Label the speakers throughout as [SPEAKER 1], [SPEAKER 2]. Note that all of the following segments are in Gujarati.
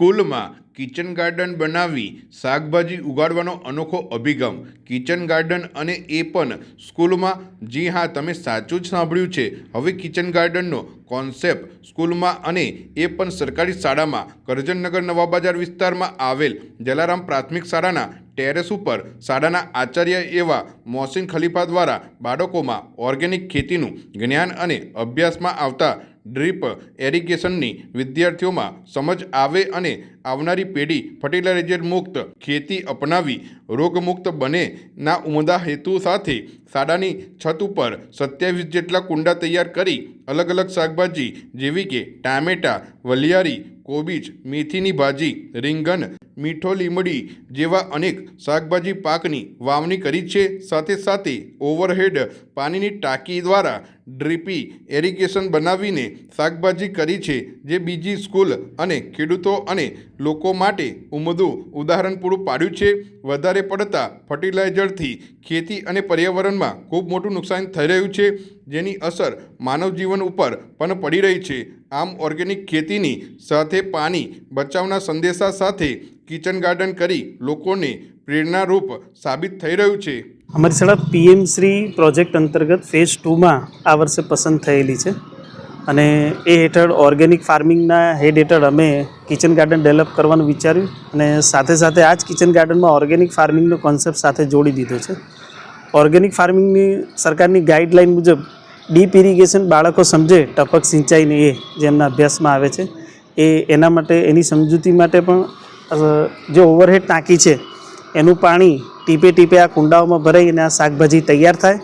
[SPEAKER 1] સ્કૂલમાં કિચન ગાર્ડન બનાવી શાકભાજી ઉગાડવાનો અનોખો અભિગમ. કિચન ગાર્ડન અને એ પણ સ્કૂલમાં. જી હા, તમે સાચું જ સાંભળ્યું છે. હવે કિચન ગાર્ડનનો કોન્સેપ્ટ સ્કૂલમાં અને એ પણ સરકારી શાળામાં. કરજણનગર નવા બજાર વિસ્તારમાં આવેલ જલારામ પ્રાથમિક શાળાના ટેરેસ ઉપર શાળાના આચાર્ય એવા મોહસિન ખલીફા દ્વારા બાળકોમાં ઓર્ગેનિક ખેતીનું જ્ઞાન અને અભ્યાસમાં આવતા ડ્રીપ એરિગેશનની વિદ્યાર્થીઓમાં સમજ આવે અને આવનારી પેઢી ફર્ટિલાઇઝર મુક્ત ખેતી અપનાવી રોગમુક્ત બનેના ઉમદા હેતુ સાથે શાળાની છત ઉપર 27 જેટલા કુંડા તૈયાર કરી અલગ અલગ શાકભાજી જેવી કે ટામેટા, વલિયારી, કોબીજ, મેથીની ભાજી, રીંગણ, મીઠો લીમડી જેવા અનેક શાકભાજી પાકની વાવણી કરી છે. સાથે સાથે ઓવરહેડ પાણીની ટાંકી દ્વારા ડ્રીપી એરિગેશન બનાવીને શાકભાજી કરી છે, જે બીજી સ્કૂલ અને ખેડૂતો અને લોકો માટે ઉમદું ઉદાહરણ પૂરું પાડ્યું છે. વધારે પડતા ફર્ટિલાઇઝરથી ખેતી અને પર્યાવરણમાં ખૂબ મોટું નુકસાન થઈ રહ્યું છે, જેની અસર માનવ જીવન ઉપર પણ પડી રહી છે. આમ ઓર્ગેનિક ખેતીની સાથે પાણી બચાવના સંદેશા સાથે કિચન ગાર્ડન કરી લોકોને પ્રેરણારૂપ સાબિત થઈ રહ્યું છે.
[SPEAKER 2] અમારી શાળા PM શ્રી પ્રોજેક્ટ અંતર્ગત ફેઝ 2માં આ વર્ષે પસંદ થયેલી છે અને એ હેઠળ ઓર્ગેનિક ફાર્મિંગના હેડ હેઠળ અમે કિચન ગાર્ડન ડેવલપ કરવાનું વિચાર્યું અને સાથે સાથે આ જ કિચન ગાર્ડનમાં ઓર્ગેનિક ફાર્મિંગનો કોન્સેપ્ટ સાથે જોડી દીધો છે. ઓર્ગેનિક ફાર્મિંગની સરકારની ગાઈડલાઇન મુજબ ડીપ ઇરિગેશન બાળકો સમજે, ટપક સિંચાઈને એ જે એમના અભ્યાસમાં આવે છે એના માટે એની સમજૂતી માટે પણ જે ઓવરહેડ ટાંકી છે એનું પાણી ટીપે ટીપે આ કુંડાઓમાં ભરાઈને આ શાકભાજી તૈયાર થાય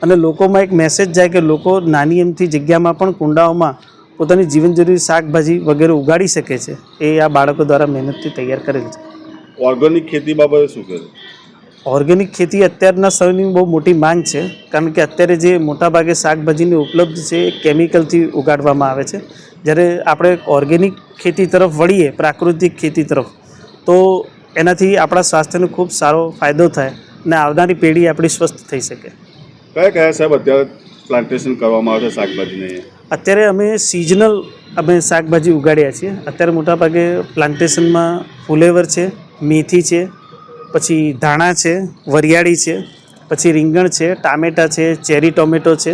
[SPEAKER 2] અને લોકોમાં એક મેસેજ જાય કે લોકો નાની એમથી જગ્યામાં પણ કુંડાઓમાં પોતાની જીવન જરૂરી શાકભાજી વગેરે ઉગાડી શકે છે. એ આ બાળકો દ્વારા મહેનતથી તૈયાર કરેલ છે.
[SPEAKER 3] ઓર્ગેનિક ખેતી બાબતે શું કહેવું?
[SPEAKER 2] ઓર્ગેનિક ખેતી અત્યારના સમયની બહુ મોટી માંગ છે, કારણ કે અત્યારે જે મોટાભાગે શાકભાજીની ઉપલબ્ધ છે એ કેમિકલથી ઉગાડવામાં આવે છે. જ્યારે આપણે ઓર્ગેનિક ખેતી તરફ વળીએ, પ્રાકૃતિક ખેતી તરફ, તો એનાથી આપણા સ્વાસ્થ્યને ખૂબ સારો ફાયદો થાય અને આવનારી પેઢી આપણી સ્વસ્થ થઈ શકે.
[SPEAKER 3] કયા કયા સાહેબ અત્યારે પ્લાન્ટેશન કરવામાં આવે છે શાકભાજીને?
[SPEAKER 2] અત્યારે અમે સિઝનલ શાકભાજી ઉગાડ્યા છીએ. અત્યારે મોટાભાગે પ્લાન્ટેશનમાં ફુલેવર છે, મેથી છે, પછી ધાણા છે, વરિયાળી છે, પછી રીંગણ છે, ટામેટાં છે, ચેરી ટોમેટો છે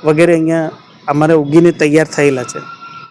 [SPEAKER 2] વગેરે અહીંયા અમારે ઉગીને તૈયાર થયેલા છે.